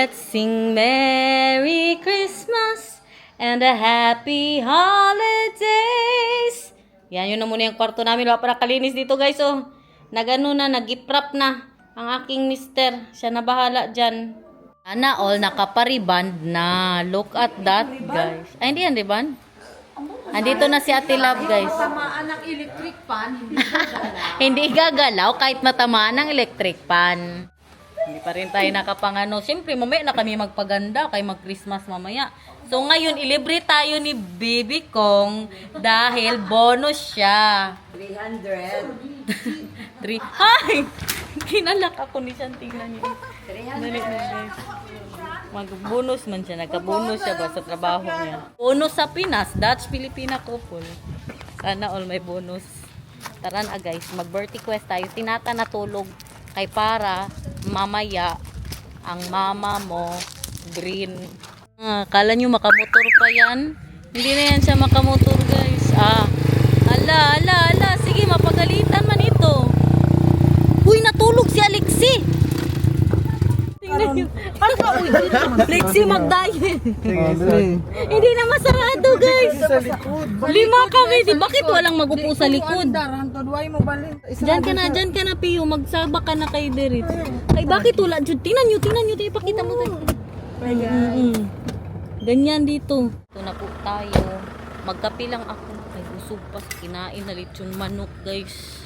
Let's sing Merry Christmas and a Happy Holidays. Yan, yun na muna yung kwarto namin. Wala para kalinis dito, guys. Oh, nagano na, nag-giprap na ang aking mister. Siya na bahala dyan. Sana all nakapariband na. Look at that, guys. Ay, hindi yan, riband. Andito na si Ate Love, guys. Tamaan ng electric pan, hindi gagalaw. Hindi gagalaw kahit matamaan ng electric pan. Hindi pa rin tayo nakapangano. Siyempre, mamaya na kami magpaganda kay mag-Christmas mamaya. So, ngayon, ilibre tayo ni Baby Kong dahil bonus siya. 300. Ay! Kinalak ako ni Shan. Tingnan niyo. 300. Mag-bonus man siya. Nagka-bonus siya ba sa trabaho niya. Bonus sa Pinas. Dutch Filipina couple. Sana all may bonus. Tara na guys. Mag-birthday quest tayo. Tinata na tulog. Kay para mamaya ang mama mo green. Kala nyo makamotor pa yan? Hindi na yan siya makamotor guys. Ala. Sige, mapagalitan man ito. Uy, natulog si Alexi. Tingnan nyo. Alexi mag-diet. Hindi na masarado guys. 5 kami. Bakit walang magupo sa likod? Diyan ka na Pio. Magsaba ka na kay Derit. Ay, bakit wala? Tingnan nyo. Ipakita mo tayo. Ganyan dito. Ito na po tayo. Magkape lang ako. Ay, usog pa. Kinain na lechon manok guys.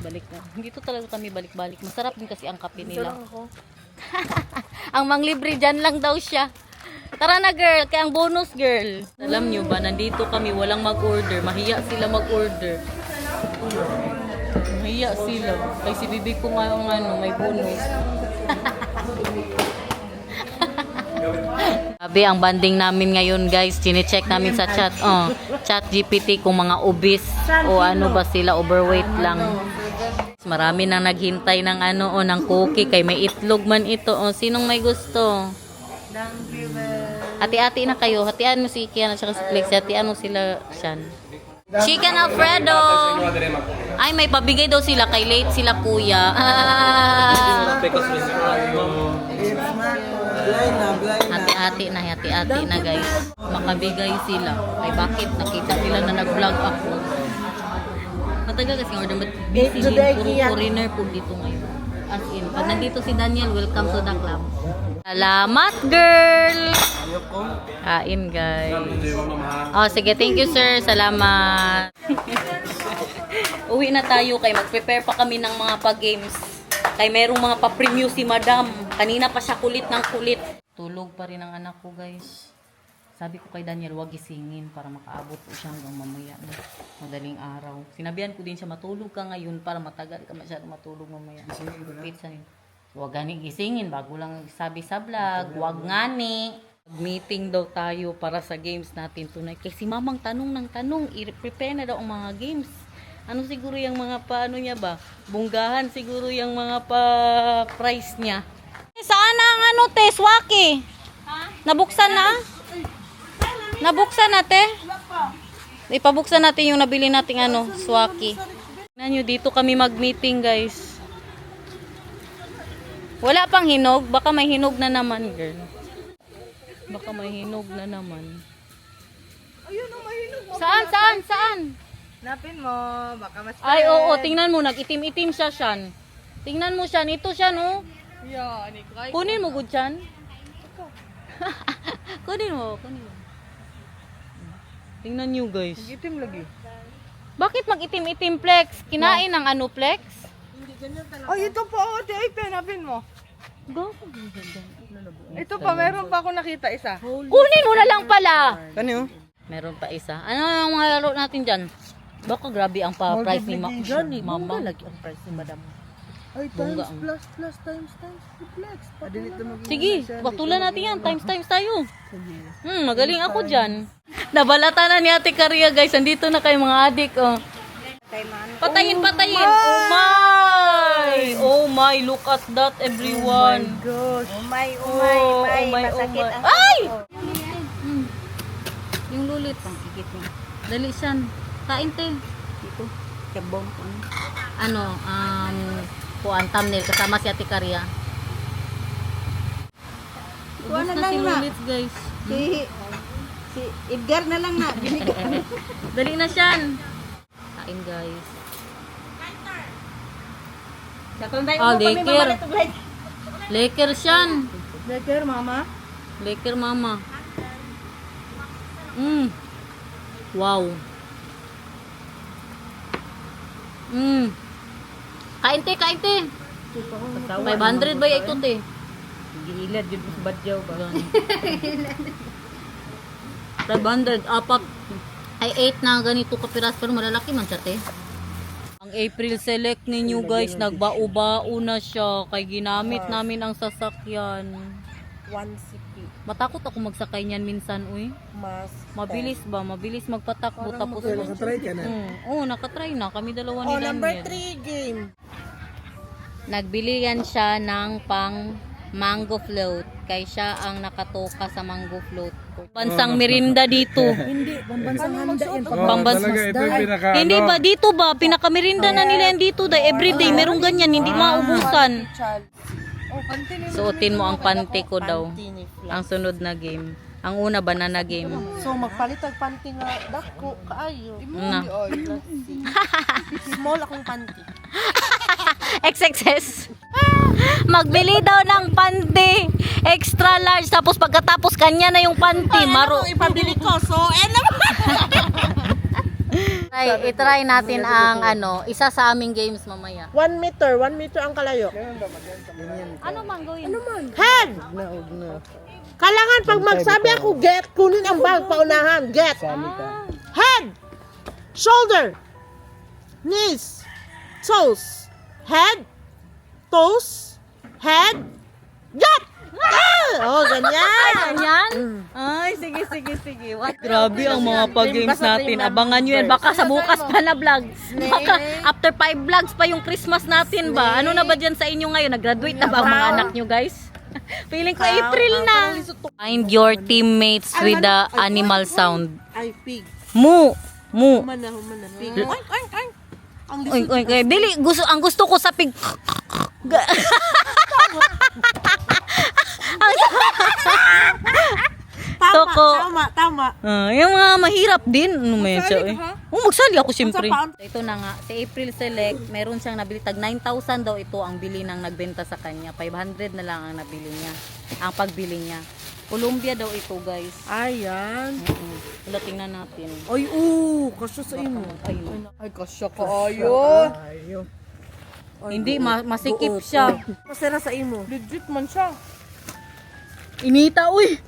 Balik na. Dito talaga kami balik-balik. Masarap din kasi ang kape nila. Ang manglibre dyan lang daw siya. Tara na girl, kaya ang bonus girl. Alam nyo ba, nandito kami walang mag-order. Mahiya sila mag-order. Mahiya sila. Kaya si Bibi ko nga may bonus. Sabi, ang banding namin ngayon guys, chine-check namin sa chat. Chat GPT kung mga obese o ano ba sila, overweight lang. Marami nang naghintay ng ng cookie kay may itlog man ito. Sinong may gusto? Hati-hati na kayo. Hatian mo si Kian at saka si Flex. Hatian mo sila Shan. Chicken Alfredo. Ay, may pabigay daw sila kay late sila kuya. Hati-hati na guys. Makabigay sila. Ay, bakit? Nakita nila na nag-vlog ako. Matagal kasi order, but busy din. Puro foreigner po dito ngayon. As in, pag nandito si Daniel, welcome to the club. Salamat, girl! Kain, guys. Sige, thank you, sir. Salamat. Uwi na tayo kay mag-prepare pa kami ng mga pa-games. Kay merong mga pa-preview si madam. Kanina pa siya kulit ng kulit. Tulog pa rin ang anak ko, guys. Sabi ko kay Daniel, wag gisingin para makaabot po siya hanggang mamaya na madaling araw. Sinabihan ko din siya, matulog ka ngayon para matagal ka masyado matulog mamaya. Pizza yun. Wag gani gisingin, bago lang sabi sa vlog, wag ngani. Meeting daw tayo para sa games natin tonight. Kasi mamang tanong ng tanong, i-prepare na daw ang mga games. Ano siguro yung mga paano niya ba? Bunggahan siguro yung mga pa-price niya. Saan ang Swaki? Nabuksan na? Nabuksan natin? Ipabuksan natin yung nabili nating Swaki. Tingnan nyo, dito kami mag-meeting guys. Wala pang hinog. Baka may hinog na naman, girl. Baka may hinog na naman. Ayun o, may hinog. Saan? Napin mo, baka mas Ay, oo. Tingnan mo, nag-itim-itim siya, Shan. Tingnan mo, Shan. Ito, Shan, oh. Yeah, Kunin mo, good, Shan. Kunin mo. Tingnan nyo guys. Itim lagi. Bakit mag-itim-itim Flex? Kinain ng Flex? Hindi ganyan talaga. Oh, ito po. Ay, pinapin mo. Go. Ito pa, meron pa ako nakita isa. Kunin mo na lang pala. Kanyo? Meron pa isa. Ano ang mga laro natin dyan? Baka grabe ang pa-price ni Mama. Lagi ang price ni Madam. Ay, Bongga times plus, flex. Sige, patulan natin yan. Times tayo. Magaling ako dyan. Nabalata na ni Ate Karia guys. Andito na kayo mga adik. Patayin. Oh my, look at that everyone. Gosh. Oh my, masakit ang Ay! Yung lulit. Pangkikit niya. Dali siyan. Kain te. Dito. Kabong ko. Thumbnail kasama si Ate Karia. Kuha Ubus na na lang si na. Lulits, guys. Si Edgar na lang na. Dali na siyan. Kain, guys. Ah, Laker. Laker siyan. Later, mama. Laker, mama. Wow. Kain, te, kain, te. 500 ba ito, te? Gilad yun sa badyaw ba? 500, apat. Ay, 8 na ganito kapiras, pero malalaki man siya, te. Ang April Select ninyo, guys, nagbao-bao na siya. Kay ginamit namin ang sasakyan. 1CP. Matakot ako magsakay niyan minsan, uy. Mas. Mabilis ba? Mabilis magpatakbo. Tapos, Nakatry ka na. Oo, nakatry na. Kami dalawa Oh, ni number Daniel. 3 game. Nagbili yan siya ng pang mango float. Kaya siya ang nakatoka sa mango float. Bansang merinda dito. Hindi, pambansang handa yan. Pambans- talaga ito yung pinaka Hindi ba dito ba? Pinakamerinda na nila yan dito. Everyday, merong ganyan. Hindi maubusan. Suotin mo ang panty ko daw. Ang sunod na game. Ang una, banana game. So, magpalit ang panty nga. Dako, kaayo. Na. Small akong panty. XXS. Magbili daw ng panty. Extra large. Tapos pagkatapos kanya na yung panty. Maro. Ipabili ko. So, I-try natin ang isa sa aming games mamaya. 1 meter. 1 meter ang kalayo. Ano mang gawin? Head! Kailangan pag magsabi ako, get, kunin ang bag paunahan. Get. Head! Shoulder! Knees! Toes! Head! Toes! Head! Get! Oh, ganyan! Ganyan? Ay, sige. Grabe ang mga pag-games natin. Abangan nyo yan. Baka sa bukas pa na vlog. Baka after 5 vlogs pa yung Christmas natin ba? Ano na ba dyan sa inyo ngayon? Nag-graduate na ba ang mga anak nyo, guys? Feeling ko April na. Find your teammates with the animal sound. Ay, pig. Mu. Humana. Pig. Ang Oy, dili ang gusto ko sa pig. Toko. Tama. Yung mga mahirap din. Ano may siya eh. Magsali ako siyempre. Sa pound? Ito na nga, si April Select, meron siyang nabili. Tag 9,000 daw ito ang bili ng nagbenta sa kanya. 500 na lang ang nabili niya. Ang pagbili niya. Columbia daw ito, guys. Ayan. Wala, tingnan natin. Ay, kasya sa imo. Ayun. Ay, kasya ka. Ayun. Hindi, masikip siya. Masira sa imo. Legit man siya. Inita, uy!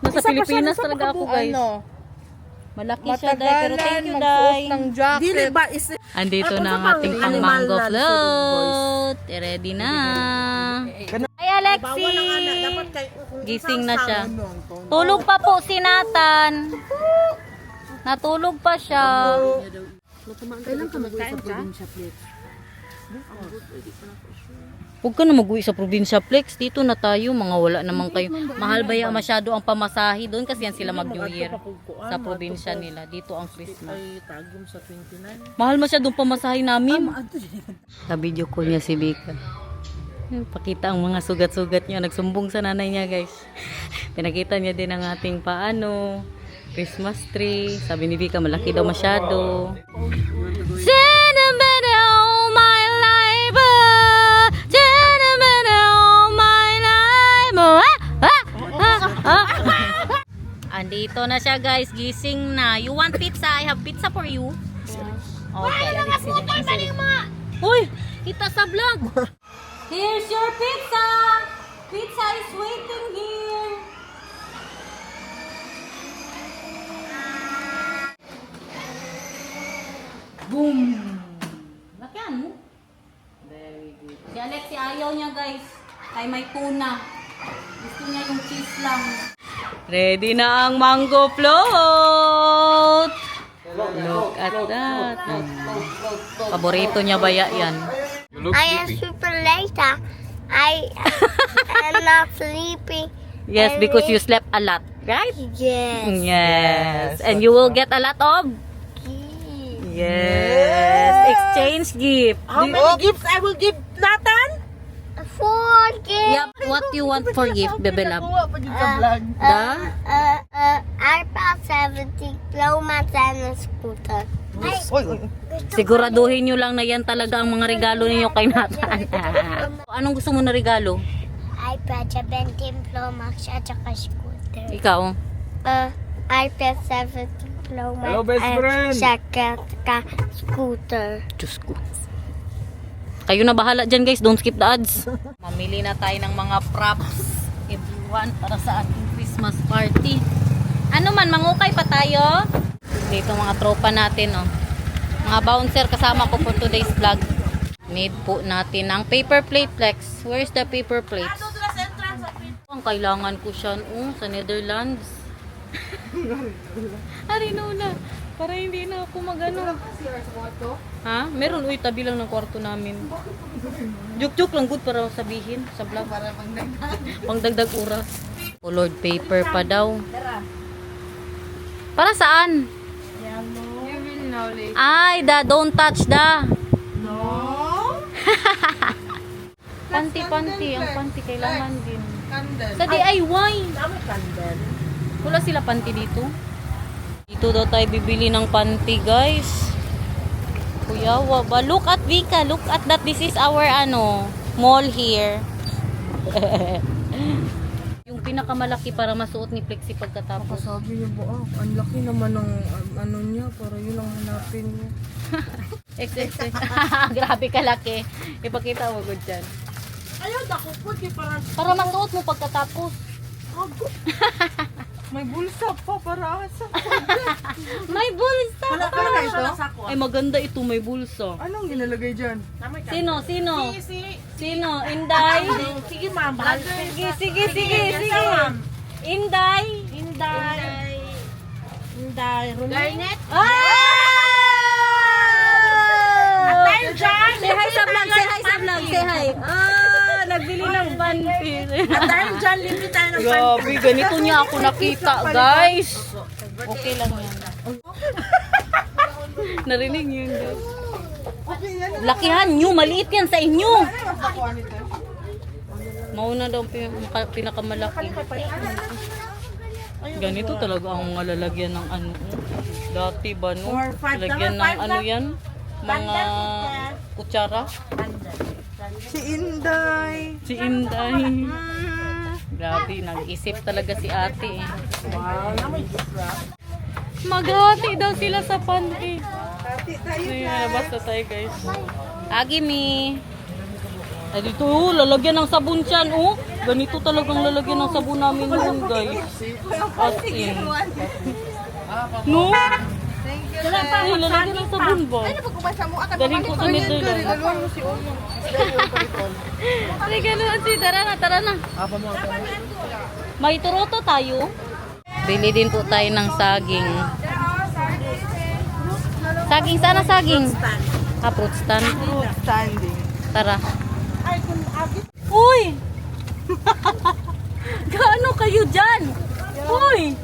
Nasa Isa pa siya, Pilipinas nasa talaga ako, makabuo, guys. Malaki siya, Day. Pero thank you, Day. ng jacket. Dili ba is Andito Ay, na ang kung sa ating pang pang animal mango na float. Ready na. Ay, Alexi! bawal ang anak dapat kay Gising na siya. Tulog pa po si Nathan. Natulog pa siya. Kailan ka magkain ka? Huwag ka na mag-uwi sa probinsya, Flex. Dito na tayo. Mga wala naman kayo. Mahal ba yan masyado ang pamasahe doon? Kasi yan sila mag-New Year. Sa probinsya nila. Dito ang Christmas. Ay, tagom sa 29. Mahal masyadong pamasahe namin. Ka-video call niya si Bika. Pakita ang mga sugat-sugat niya. Nagsumbong sa nanay niya, guys. Pinakita niya din ang ating Christmas tree. Sabi ni Bika, malaki daw masyado. Sentimental all my life. Sentimental all my life. Andito na siya, guys. Gising na. You want pizza? I have pizza for you. Okay. Uy! Kita sa vlog. Here's your pizza. Pizza is waiting here. Boom! Lakihan mo. Very good. Si Alexi ayaw niya, guys. Kay may tuna. Gusto niya yung cheese lang. Ready na ang mango float! Look at that. Paborito niya ba yan? I am super later. I am not sleepy. Yes, because you slept a lot, right? Yes. Yes. And you will get a lot of? Yes. Exchange gift. How many gifts I will give Nathan? for gift. Yep, what you want for gift, Bebe Love? Kuha pa dito sa vlog. Da? iPad 17 Pro Max and a scooter. Ay, Siguraduhin nyo lang na yan talaga ang mga regalo ninyo kay Nathan. Anong gusto mo na regalo? iPad 17 Pro Max at saka scooter. Ikaw? iPad 17 Pro Max Hello, best friend. saka scooter. Diyos ko. Kayo na bahala dyan guys, don't skip the ads. Mamili na tayo ng mga props, everyone, para sa ating Christmas party. Ano man, mangukay pa tayo. Dito mga tropa natin, oh. Mga bouncer kasama ko for today's vlog. Need po natin ng paper plate flex. Where's the paper plates? Ang kailangan ko siya, sa Netherlands. Arinola, para hindi na ako magano. Ha? Meron, tabi lang ng kwarto namin. Joke-joke lang, good para sabihin sa vlog. Para pangdagdag oras. Colored paper pa daw. Para saan? You will know later. Ay, don't touch No? Panty. Ang panty kailangan din. Candle. Sa DIY. Dami candle. Wala sila panty dito. Dito daw tayo bibili ng panty, guys. Kuya, ba? Look at Vika. Look at that. This is our mall here. Yung pinakamalaki para masuot ni Plexi pagkatapos. Sabi niyo ba, ang laki naman ng ano niya, para yun ang hanapin niya. XXX. Grabe kalaki. Ipakita mo ko dyan. Ayaw, dako po. Para masuot mo pagkatapos. May bulsa pa para asa. May bulsa. Wala ka na ito? Ay, maganda ito. May bulsa. Anong ginalagay dyan? Sino? Sino? Inday? Sige, ma'am. Bahal. Sige. Inday? Garnet. Atay dyan! Say hi sa vlog! Say hi! Nagbili ng panty. Dahil dyan, limit tayo ng Grabe, ganito niya ako nakita, guys. Okay lang yan. Narinig niyo yun, guys. Lakihan nyo, maliit yan sa inyo. Mauna daw ang pinakamalaki. Ganito talaga ang mga lalagyan ng ano. Dati ba no? Lalagyan ng ano yan? Mga kutsara. Si Inday. Si Inday. Grabe, nag-isip talaga si ate eh. Maghati daw sila sa panty. Basta tayo guys. Agimi. Ay dito, lalagyan ng sabon siyan, Ganito talagang lalagyan ng sabon namin yun, guys. As in. No? Ay, lalagyan ng sabon ba? Galing ko sa Netherlands. Regaluhan mo si Ono. Regaluhan si, tara na. May turoto tayo. Bili din po tayo ng saging. Saging, sana saging? Fruit stand. Standing. Tara. Uy! Gaano kayo dyan? Uy!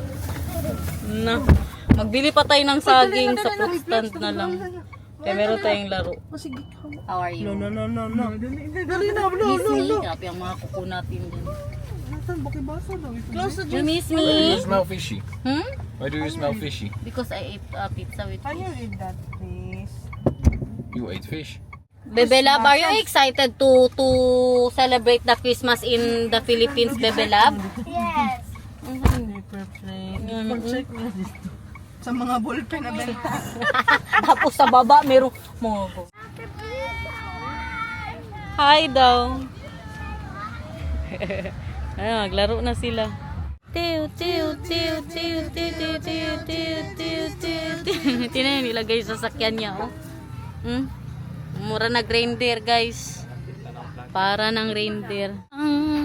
Na. Magbili pa tayo ng saging sa fruit stand na lang. Kaya meron tayong laro. How are you? No. Dali na. Miss me? Grabe ang mga kuko natin din. Nasaan? Bakibasa daw. You miss Why do you me? smell fishy? Hmm? Why do you smell fishy? Because I ate pizza with Can you fish. read that, please? You ate fish. Bebe Lab, are you excited to celebrate the Christmas in the Philippines, Bebe Lab? Yes. Paper plate. Pag-check mo dito. Sa mga ballpen na benta. Tapos sa baba, merong mga hi daw. Ayun, naglaro na sila. Tiw. Tingnan, nilagay sa sakyan niya, Mura na reindeer, guys. Para ng reindeer.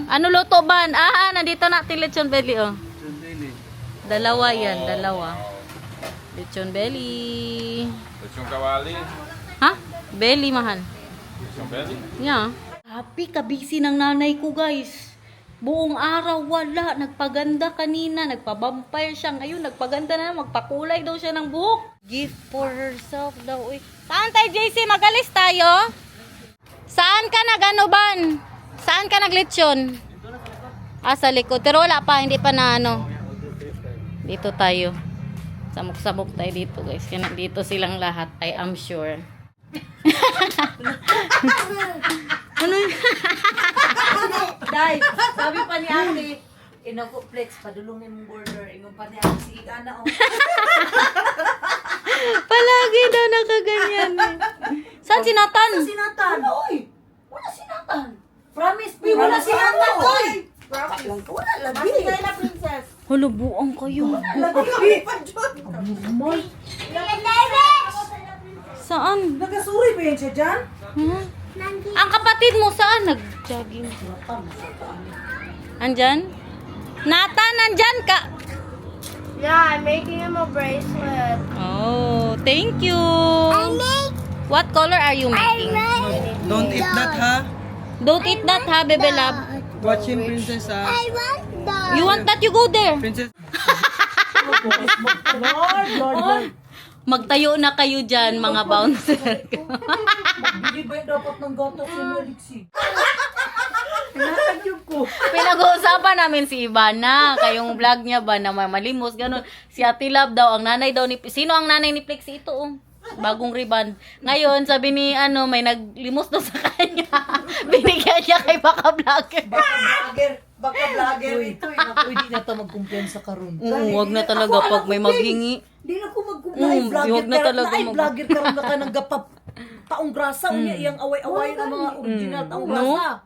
Ano luto ba? Nandito na lechon belly, Dalawa yan, dalawa. Lechon belly. Lechon kawali. Ha? Belly, mahal. Lechon belly. Yeah. Happy kabisi ng nanay ko, guys. Buong araw wala. Nagpaganda kanina. Nagpa-vampire siya. Ngayon, nagpaganda na. Magpakulay daw siya ng buhok. Gift for herself daw. Saan tayo, JC? Magalis tayo? Saan ka nag-anuban? Saan ka naglitsyon? Sa likod. Pero wala pa, hindi pa na ano. Dito tayo. Samok-samok tayo dito guys. Kaya nandito silang lahat. I am sure. Ano yun? Day, sabi pa ni ate, inaguplex, padulungin mong border. Ingon pa ni ate, si Igana o. Palagi daw nakaganyan. Saan si Nathan? Sinatan. Uy! Wala sinatan. Promise me, wala sinatan. Uy! Wala lagi. Bakit na princess? Hala, buang kayo. Lagi pa dyan. Saan? Nagasuri ba yan siya dyan? Hmm? Ang kapatid mo saan? Nag-jogging. Andyan? Nathan, nandyan ka. Yeah, I'm making him a bracelet. Oh, thank you. make. What color are you making? Don't eat that, ha? Don't eat that ha, bebe love. Watching Princess, ha? I want that. You want that, you go there. Princess. Lord. Magtayo na kayo dyan, mga bouncer. Hindi ba dapat ng gato si Melixi? Nakakadyog ko. Pinag-uusapan namin si Ivana, kayong vlog niya ba na may malimos, ganun. Si Ate Love daw, ang nanay daw ni... Sino ang nanay ni Plexi? Ito, oh. Bagong rebound. Ngayon, sabi ni, may naglimos daw sa kanya. Binigyan niya kay Baka Vlogger. Baka vlogger ito eh. Pwede na ito magkumpiyansa karon. Wag na talaga pag may maghingi. Hindi na ko magkumpiyansa. Huwag na talaga Ay vlogger karon na ka ng gapap. Taong grasa. Unya iyang away-away ang mga original taong grasa.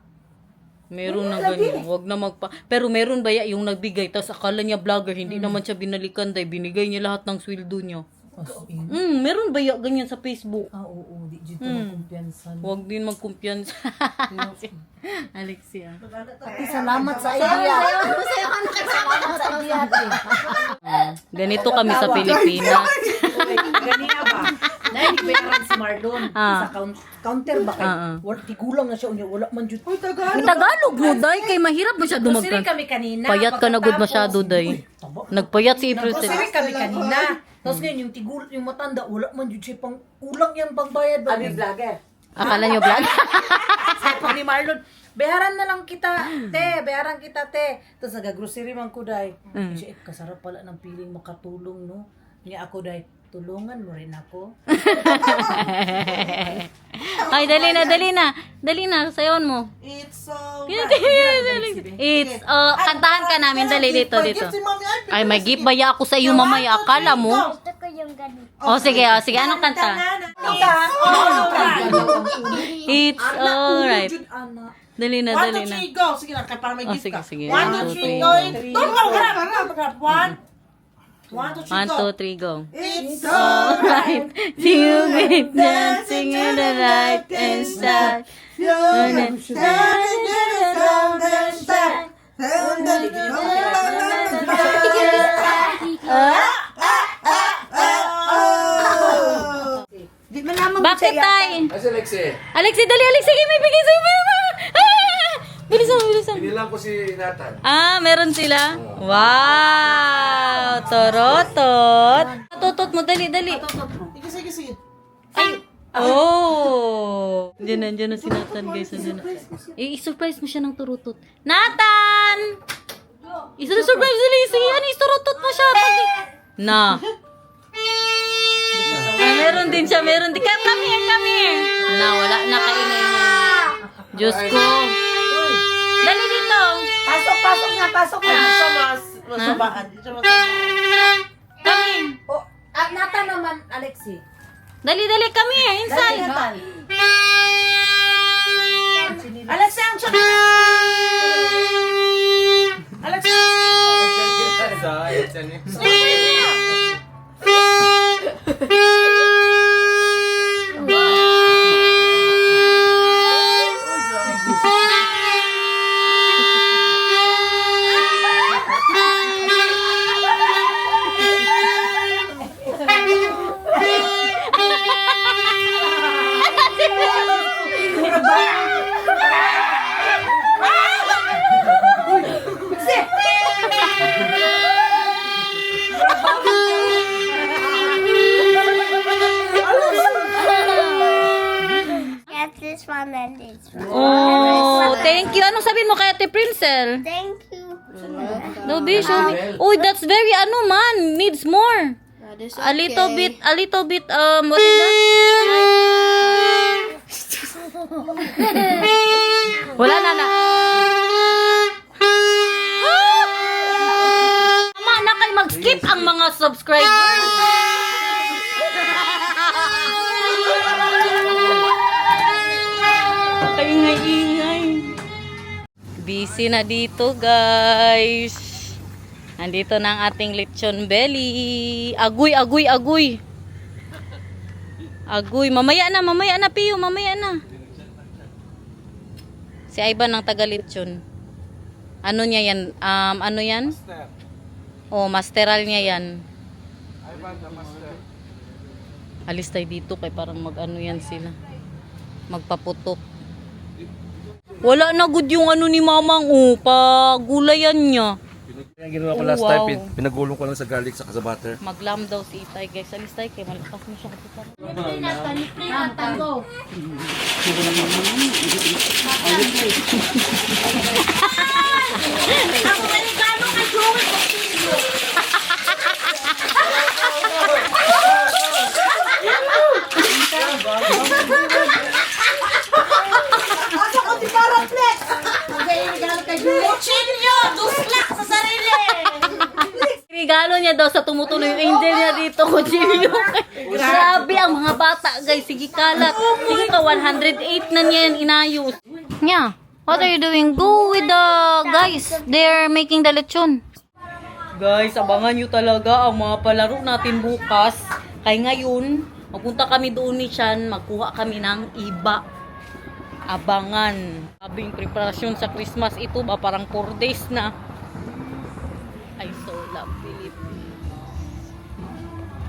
Meron na ganyan. Wag na magpa... Pero meron ba yung nagbigay, tapos akala niya vlogger, hindi naman siya binalikan dahil binigay niya lahat ng sweldo niya. Meron ba ganyan sa Facebook? Oo, di dito magkumpiyansa. Huwag din magkumpiyansa. Alexia. Salamat sa idea. Salamat sa idea. Ganito kami sa Pilipinas. Ganina ba? Dahil bayaran si Marlon sa counter ba kay? Tigulang na siya unya wala man jud. Ay Tagalog mo, day. Kay mahirap masyado Siri magka. kami kanina. Payat ka na good masyado, day. Nagpayat si April. Siri kami kanina. Tapos ngayon yung matanda wala man jud siya pang kulang yang pangbayad ba? Ami vlogger. Akala niyo vlog? Sabi pa ni Marlon, bayaran na lang kita, bayaran kita, te. Tapos nag-grocery man ko, day. Siya, kasarap pala ng piling makatulong, no? Nga ako, day, tulungan mo rin ako. Ay, dali na. Dali na, sayon mo. It's so... It's, kantahan ka namin. Dali, dito. Ay, may gift ba ya ako sa iyo, mamaya? Akala mo? Gusto ko yung ganito. Sige. Anong kanta? It's alright. Dali na. go! Sige na, para may gift ka. Sige. 1, 2, 3, go! Don't go! Harap! 1, 2, 3, 1, 2, 3, go. It's Alright. You've been dancing in the night and start. Bakit tay? Asa Lexi? Alexi, dali, Alexi, may bigay sa'yo. Bilisan. Binilang ko si Nathan. Meron sila? Wow! Torotot. Tutot mo, dali. Sige. Ay! Oh! Diyan na si Nathan, guys. I-surprise mo siya ng turutot. Nathan! I-surprise nila yung sige. I-turutot mo siya. Meron din siya. Come here. Wala na kaingay mo. Diyos ko. Dali dito. Pasok na. Sa masabaan. Kami. Nata naman, Alexi. Dali, come here. Inside. Alexi, ang siya. Alexi. Yes, this one and this one. Oh, Thank you. Anong sabihin mo kay Ate Princel? Thank you. No, be show me. Uy, that's very ano man. Needs more. A little bit, what is that? Wala na. Tama na kayo mag-skip ang mga subscribers. Kaingay-ingay. Busy na dito, guys. Nandito na ang ating lechon belly. Agoy. Agoy. Mamaya na, Pio. Mamaya na. Si Ivan ang taga-lechon. Ano niya yan? Ano yan? Oh, masteral niya yan. Alis tayo dito kay parang mag-ano yan sila. Magpaputok. Wala na good yung ano ni mamang. Oh, pagulayan niya. Yung ginawa ko last Wow. time, pinagulong ko lang sa garlic sa butter. Maglam daw si Itay, guys. Alis tayo kay malakas mo siya kapitan. Regalo niya daw sa tumutuloy yung angel niya dito, Kutsilyo. Grabe ang mga bata, guys. Sige, kalat. Sige ka, 108 na niya yan inayos. Yeah. What are you doing? Go with the guys. They're making the lechon. Guys, abangan nyo talaga ang mga palaro natin bukas. Kaya ngayon, magpunta kami doon ni Chan. Magkuha kami ng iba. Abangan. Sabi yung preparasyon sa Christmas ito ba? Parang 4 days na. I so love Philippines.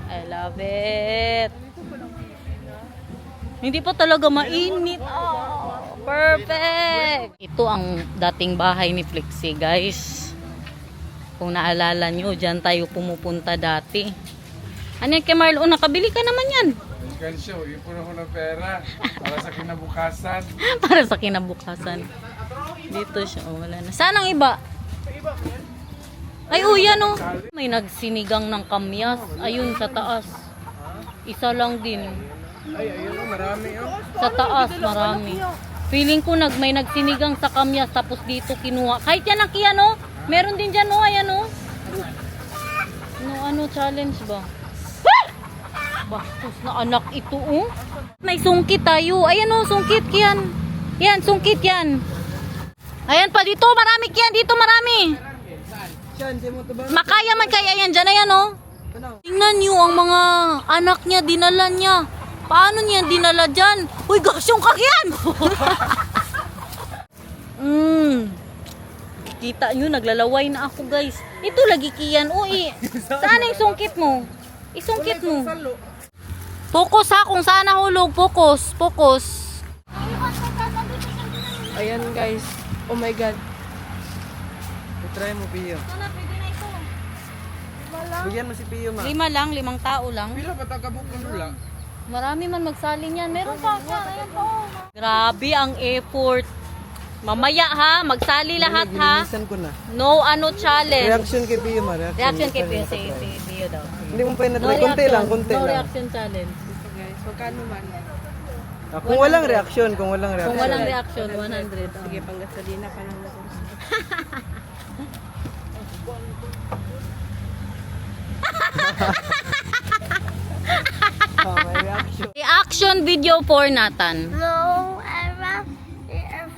I love it. Hindi pa talaga mainit. Oh, perfect. Ito ang dating bahay ni Flexie, guys. Kung naalala nyo, dyan tayo pumupunta dati. Ano yan kay Marlo? Nakabili ka naman yan. Gansyo, ipon ako ng pera para sa kinabukasan. Para sa kinabukasan. Dito siya. Oh, wala na. Saan ang iba? Ay, yan oh. May nagsinigang ng kamyas. Ayun, sa taas. Isa lang din. Ay, ayun, marami oh. Sa taas, marami. Feeling ko may nagsinigang sa kamyas, tapos dito kinuha. Kahit yan ang kiyan, oh. Meron din dyan, oh. Ayan, oh. Ano, challenge ba? Bastos na anak ito, oh. May sungkit tayo. Ayan, oh, sungkit kiyan. Yan, sungkit yan. Ayan pa, dito, marami kiyan. Dito, marami. Makaya man kaya yan dyan, ayan oh. Tingnan nyo ang mga anak niya, dinala niya. Paano niya dinala dyan? Uy, gosh, yung kakyan! Kita nyo, naglalaway na ako, guys. Ito lagi kiyan. Uy, saan yung sungkit mo? Isungkit mo. Focus ha, kung saan nahulog. Focus. Ayan guys. Oh my God. Try mo, Pio. Bigyan mo si Pio, ma. 5 lang, 5 tao lang. Pila ba tagabok ng lula? Marami man magsaling yan. Meron pa. Ayan pa. Oh. Grabe ang effort. Mamaya ha, magsali lahat ha. Linisan ko na. No ano challenge. Reaction kay Pio, ma. Reaction kay Pio. Si Pio daw. Hindi mo pa na-try. Konti lang. No reaction challenge. Kung walang reaction, Kung walang reaction, 100. Sige, panggasolina pa lang ako. May reaction. Reaction video for Nathan. No,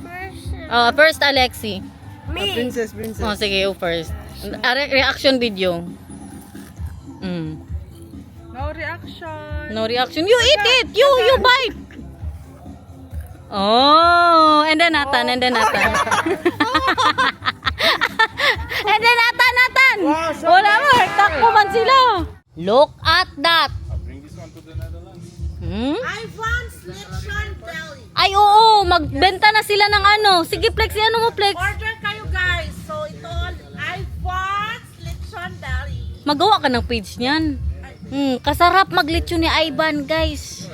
first. First Alexi. Princess. Oh, sige, you first. Reaction video. No reaction. No reaction. You eat it. You bite. Oh, and then Nathan. And then Nathan. Wala mo, takbo man sila. Look at that. Bring this one to the Netherlands. I want lechon belly. Ay, oo, magbenta na sila ng ano. Sige, Flex, ano mo, Flex? Order kayo guys. So ito, I want lechon belly. Magawa ka ng page niyan. Kasarap maglechon ni Ivan, guys.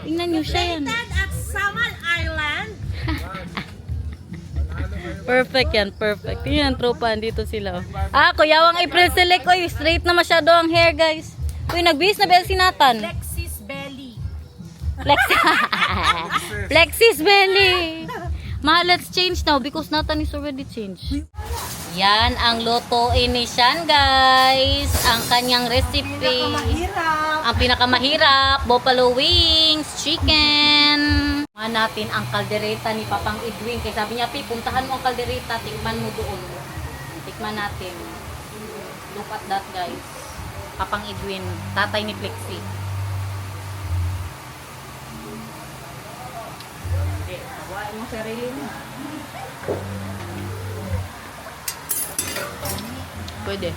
Tingnan nyo siya yan. Located at Samal Island. Perfect yan, perfect. Yan, tropa, dito sila. Ah, kuyawang April Select. Uy, straight na masyado ang hair, guys. Uy, nagbihis na ba si Nathan? Flexis belly. Flexis belly. Ma, let's change now because Nathan is already changed. Yan ang lutuin ni Sean, guys. Ang kanyang recipe. Ang pinakamahirap, buffalo wings, chicken. Mga natin ang kaldereta ni Papang Edwin. Kaya sabi niya, Pi, puntahan mo ang kaldereta, tikman mo doon. Tikman natin. Look at that, guys. Papang Edwin, tatay ni Flexi. Hawain mo sarili mo. Pwede.